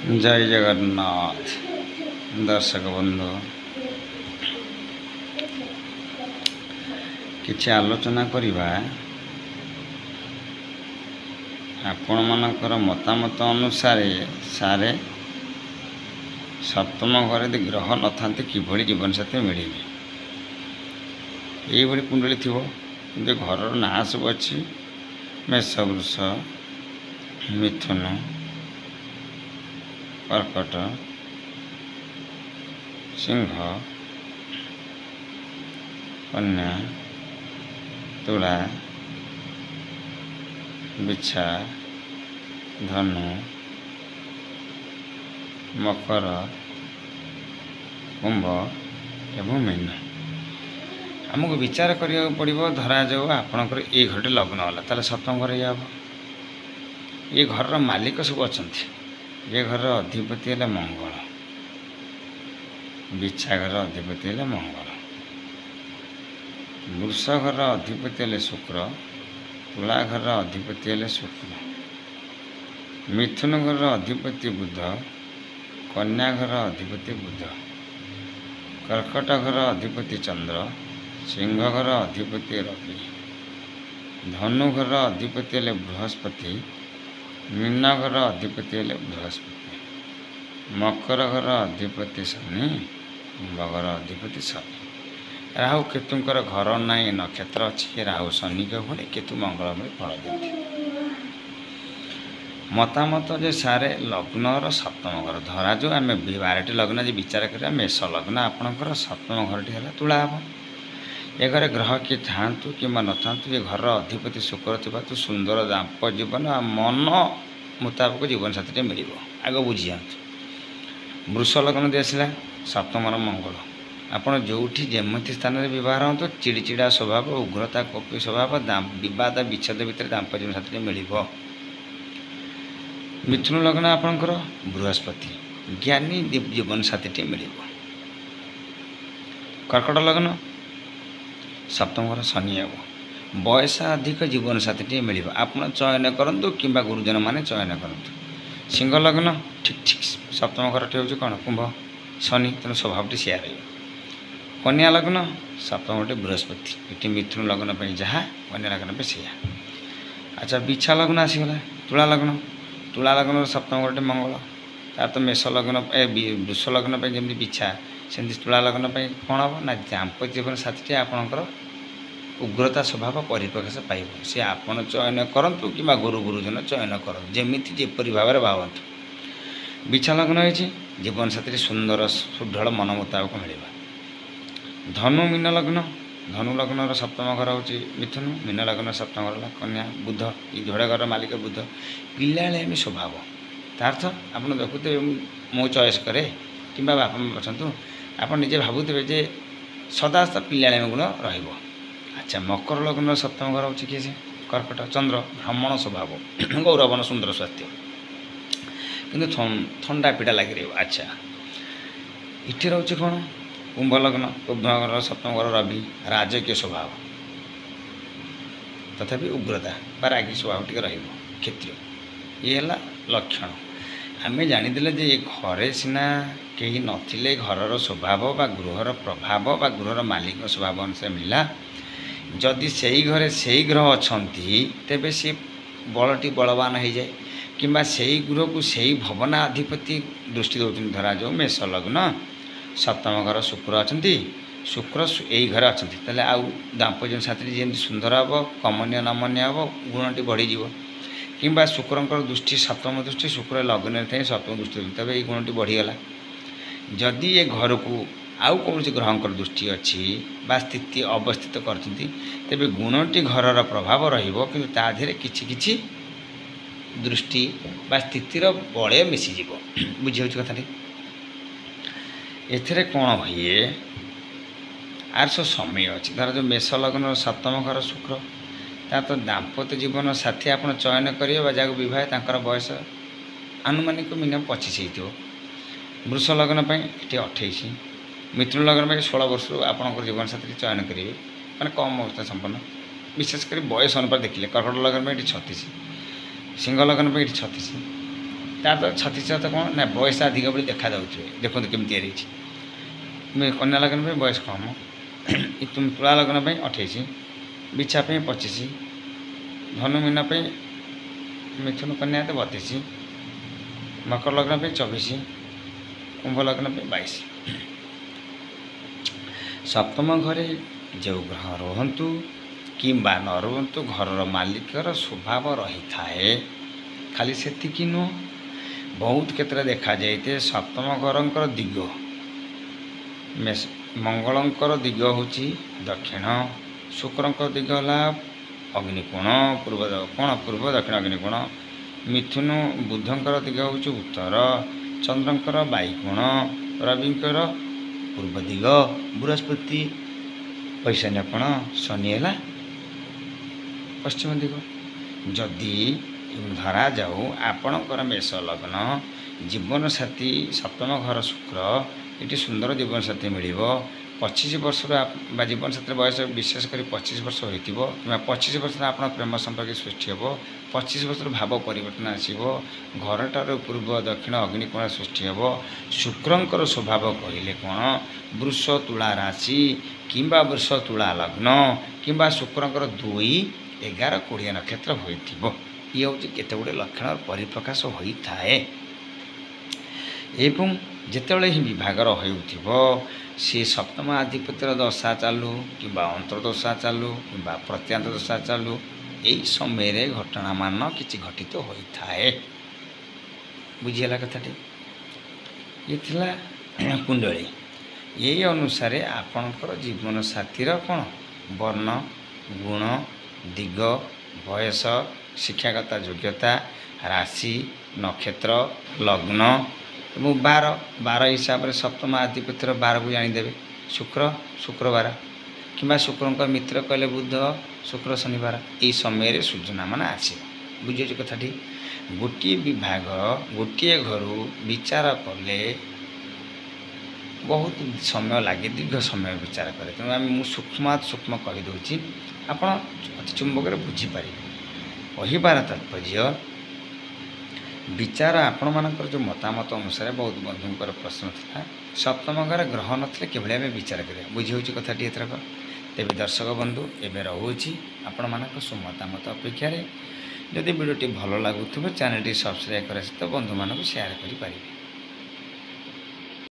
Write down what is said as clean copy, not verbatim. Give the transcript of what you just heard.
जय जगन्नाथ दर्शक बंधु किछि आलोचना करिबा आपण मानकर मतामत अनुसार सारे सप्तम घर ग्रह न था किभली जीवन साथी मिले ये कुंडली थी कि घर ना सब अच्छी मेष वृष मिथुन कर्कट सिंह कन्या तुला बिछा धनु मकर कुंभ एवं मीन आमको विचार करिया पड़िबो धरा जाऊ आपणकर ये घरटे लग्न होला ताले सप्तम घर या ये घर मालिक सब अछंती ये घर अधिपति है मंगल बिछा घर अधिपति है मंगल वृष घर अधिपति है शुक्र तुला घर अधिपति है शुक्र मिथुन घर अधिपति बुध कन्या घर अधिपति बुध कर्कट घर अधिपति चंद्र सिंह घर अधिपति रवि धनु घर अधिपति है बृहस्पति मीन घर अधिपति है बृहस्पति मकर घर अधिपति शनि कुंभ घर अधिपति शनि राहु केतुंकर घर ना नक्षत्र अच्छी राहु शनि के भले केतु मंगल में फल देती मतामत जे सारे लग्नर सप्तम घर धरा जो आम 12टी लग्न जे विचार करा मेष लग्न आपणकर सप्तम घरटी है तुला हम ए घर ग्रह किए था कि न था ये घर अधिपति शुक्र थी तो सुंदर दाम्प जीवन आ मन मुताबक जीवन साथी मिल आग बुझी जातु वृष लग्न दे आसला सप्तम मंगल आपड़ जो जमी स्थान में बह हूँ चिड़चिड़ा स्वभाव उग्रता कपि स्वभाव बद विच्छेद भितर दाम्प जीवन साथी मिल मिथुन लग्न आपणकर बृहस्पति ज्ञानी जीवन साथी मिल कर्कट लग्न सप्तम घर शनि आब बयस अधिक जीवन साथी मिल आप चयन करूँ कि गुरुजन मैंने चयन करूँ सिंह लग्न ठीक ठीक सप्तम घर हूँ कौन कुंभ शनि तेणु स्वभाव सेया रही कन्या लग्न सप्तम घर बृहस्पति ये मिथुन लग्न जहाँ कन्या लग्न से अच्छा बिछा लग्न आसीगला तुला लग्न सप्तम घर मंगल तार तो मेष लग्न वृष लग्न जमी बिछा सेमती तुला लग्न कौन हम ना दाम्प जीवन साथी आपणकर उग्रता स्वभाव परिप्रकाश पाइब सी आपन चयन करूँ कि गुरु गुरुजन चयन करूँ जमी जेपरी भाव में भावतु बिछा लग्न हो जीवन साथी सुंदर सुदृढ़ मन मुताबक मिल धनु मीन लग्न सप्तम घर हूँ मिथुन मीन लग्न सप्तम घर कन्या बुध ये जोड़े घर मालिक बुध पिलामी स्वभाव तार्थ आप देखुते मो चॉइस करे कि बापा पछंतु आप निजे भावुवे जे सदा पिलामी गुण रहिबो। अच्छा मकर लग्न सप्तम घर हूँ किए से कर्कट चंद्र भ्रमण स्वभाव गौरवन सुंदर स्वास्थ्य किंतु ठंडा पीड़ा लगी रही। अच्छा इठी रोचे कौन कुंभ लग्न कुंभ घर सप्तम घर रवि राजकीय स्वभाव तथापि उग्रता बा रागी स्वभाव टी क्षत्रिय ये लक्षण आम जानीदे जे ये घरे सिना कहीं नथिले घरर स्वभाव बा गृहर प्रभाव बा गृहर मालिक स्वभाव अनुसार मिला जदि से ही घरे से ही ग्रह अच्छी तेबे सी बलटी बलवान हो जाए कि से गृह को से भवना अधिपति दृष्टि दौरान धरा जाओ मेष लग्न सप्तम घर शुक्र अच्छा शुक्र यही घर अच्छा तेल आउ दाम्पत्य साथी जमी सुंदर हे कमनीय नमनीय हे गुणटी बढ़ीज कि शुक्रंकर दृष्टि सप्तम दृष्टि शुक्र लग्न थे सप्तम दृष्टि तेज ये गुणटी बढ़ीगला जदि ये घर को आउ कौन ग्रहंकर दृष्टि अच्छी बा स्थिति अवस्थित करते तेरे गुणटी घरर प्रभाव रही कि दृष्टि बा स्थितिर बलय मिसीज बुझी कथा एथिरे कौन हुए आर सब समय अच्छी धर जो मेष लग्न सप्तम घर शुक्र तार तो दाम्पत्य जीवन साथी आप चयन करेंगे जहाँ बह बयस आनुमानिक मिनिमम 25 हो वृष लग्न ये 28 मिथुन लग्न 16 वर्ष आपंकर जीवन साथी चयन करेंगे मैंने कम अवस्था संपन्न विशेषकर बयस अनुपात देखिले कर्कट लग्न ये 36 सिंह लग्न ये 36 ତାର ତ ଛତିଶଗତ କ'ଣ ନା ବୟସ ଅଧିକ ବୋଲି ଦେଖାଯାଉଥିବେ। ଦେଖନ୍ତୁ କେମିତି ତିଆରି ହେଇଛି। କନ୍ୟା ଲଗ୍ନ ପାଇଁ ବୟସ କମ୍, ତୁଳା ଲଗ୍ନ ପାଇଁ 28, ବିଛା ପାଇଁ 25, ଧନୁ ମୀନ ପାଇଁ ମିଥୁନ କନ୍ୟା 32, ମକର ଲଗ୍ନ ପାଇଁ 24, କୁମ୍ଭ ଲଗ୍ନ ପାଇଁ 22। ସପ୍ତମ ଘରେ ଯେଉଁ ଗ୍ରହ ରୁହନ୍ତୁ କିମ୍ବା ନ ରୁହନ୍ତୁ ଘରର ମାଲିକର ସ୍ୱଭାବ ରହିଥାଏ। ଖାଲି ସେତିକି ନୁହଁ, ବହୁତ କ୍ଷେତ୍ରରେ ଦେଖାଯାଇଥାଏ ସପ୍ତମ ଘରଙ୍କର ଦିଗ, ମଙ୍ଗଳଙ୍କର ଦିଗ ହେଉଛି ଦକ୍ଷିଣ, ଶୁକ୍ରଙ୍କ ଦିଗ ହେଲା ଅଗ୍ନିକୋଣ ପୂର୍ବ ଦକ୍ଷିଣ ଅଗ୍ନିକୋଣ, ମିଥୁନ ବୁଧଙ୍କର ଦିଗ ହେଉଛି ଉତ୍ତର, ଚନ୍ଦ୍ରଙ୍କର ବାୟୁକୋଣ, ରବିଙ୍କର ପୂର୍ବ ଦିଗ, ବୃହସ୍ପତି ଈଶାନ୍ୟ କୋଣ, ଶନି ହେଲା ପଶ୍ଚିମ ଦିଗ। ଯଦି ଧରାଯାଉ ଆପଣଙ୍କର ମେଷ ଲଗ୍ନ, ଜୀବନସାଥୀ ସପ୍ତମ ଘର ଶୁକ୍ର, ଏଠି ସୁନ୍ଦର ଜୀବନସାଥୀ ମିଳିବ। 25 ବର୍ଷର ବା ଜୀବନସାଥୀର ବୟସ ବିଶେଷ କରି 25 ବର୍ଷ ହୋଇଥିବ କିମ୍ବା 25 ବର୍ଷରେ ଆପଣ ପ୍ରେମ ସମ୍ପର୍କ ସୃଷ୍ଟି ହେବ, 25 ବର୍ଷର ଭାବ ପରିବର୍ତ୍ତନ ଆସିବ, ଘରଟାର ପୂର୍ବ ଦକ୍ଷିଣ ଅଗ୍ନିକୋଣ ସୃଷ୍ଟି ହେବ। ଶୁକ୍ରଙ୍କର ସ୍ୱଭାବ କହିଲେ କ'ଣ, ବୃଷ ତୁଳା ରାଶି କିମ୍ବା ବୃଷ ତୁଳା ଲଗ୍ନ କିମ୍ବା ଶୁକ୍ରଙ୍କର 2, 11, 20 ନକ୍ଷତ୍ର ହୋଇଥିବ। ଇଏ ହେଉଛି କେତେ ଗୁଡ଼ିଏ ଲକ୍ଷଣର ପରିପ୍ରକାଶ ହୋଇଥାଏ। ଏବଂ ଯେତେବେଳେ ହିଁ ବିଭାଗର ହେଉଥିବ, ସେ ସପ୍ତମ ଆଧିପତ୍ୟର ଦଶା ଚାଲୁ କିମ୍ବା ଅନ୍ତର୍ଦଶା ଚାଲୁ କିମ୍ବା ପ୍ରତ୍ୟାନ୍ତ ଦଶା ଚାଲୁ, ଏହି ସମୟରେ ଘଟଣାମାନ କିଛି ଘଟିତ ହୋଇଥାଏ। ବୁଝିଗଲା କଥାଟି? ଇଏ ଥିଲା କୁଣ୍ଡଳୀ। ଏହି ଅନୁସାରେ ଆପଣଙ୍କର ଜୀବନସାଥୀର କ'ଣ ବର୍ଣ୍ଣ, ଗୁଣ, ଦିଗ, ବୟସ, ଶିକ୍ଷାଗତ ଯୋଗ୍ୟତା, ରାଶି, ନକ୍ଷତ୍ର, ଲଗ୍ନ ଏବଂ ବାର ହିସାବରେ ସପ୍ତମ ଆଧିପତ୍ୟର ବାରକୁ ଜାଣିଦେବେ। ଶୁକ୍ରବାର କିମ୍ବା ଶୁକ୍ରଙ୍କ ମିତ୍ର କହିଲେ ବୁଧ, ଶୁକ୍ର, ଶନିବାର। ଏହି ସମୟରେ ସୂଚନାମାନ ଆସିବ। ବୁଝିଛି କଥାଟି? ଗୋଟିଏ ବିଭାଗ ଗୋଟିଏ ଘରୁ ବିଚାର କଲେ ବହୁତ ସମୟ ଲାଗେ, ଦୀର୍ଘ ସମୟ ବିଚାର କରେ। ତେଣୁ ମୁଁ ସୂକ୍ଷ୍ମ କହିଦେଉଛି, ଆପଣ ଅତି ଚୁମ୍ବକରେ ବୁଝିପାରିବେ। କହିବାର ତାତ୍ପର୍ଯ୍ୟ, ବିଚାର ଆପଣମାନଙ୍କର ଯେଉଁ ମତାମତ ଅନୁସାରେ ବହୁତ ବନ୍ଧୁଙ୍କର ପ୍ରଶ୍ନ ଥିଲା, ସପ୍ତମ ଘରେ ଗ୍ରହ ନଥିଲେ କିଭଳି ଆମେ ବିଚାର କରିବା। ବୁଝି ହେଉଛି କଥାଟି ଏଥରକ? ତେବେ ଦର୍ଶକ ବନ୍ଧୁ, ଏବେ ରହୁଛି ଆପଣମାନଙ୍କ ସୁମତାମତ ଅପେକ୍ଷାରେ। ଯଦି ଭିଡ଼ିଓଟି ଭଲ ଲାଗୁଥିବ ଚ୍ୟାନେଲଟି ସବସ୍କ୍ରାଇବ୍ କରିବା ସହିତ ବନ୍ଧୁମାନଙ୍କୁ ସେୟାର କରିପାରିବେ।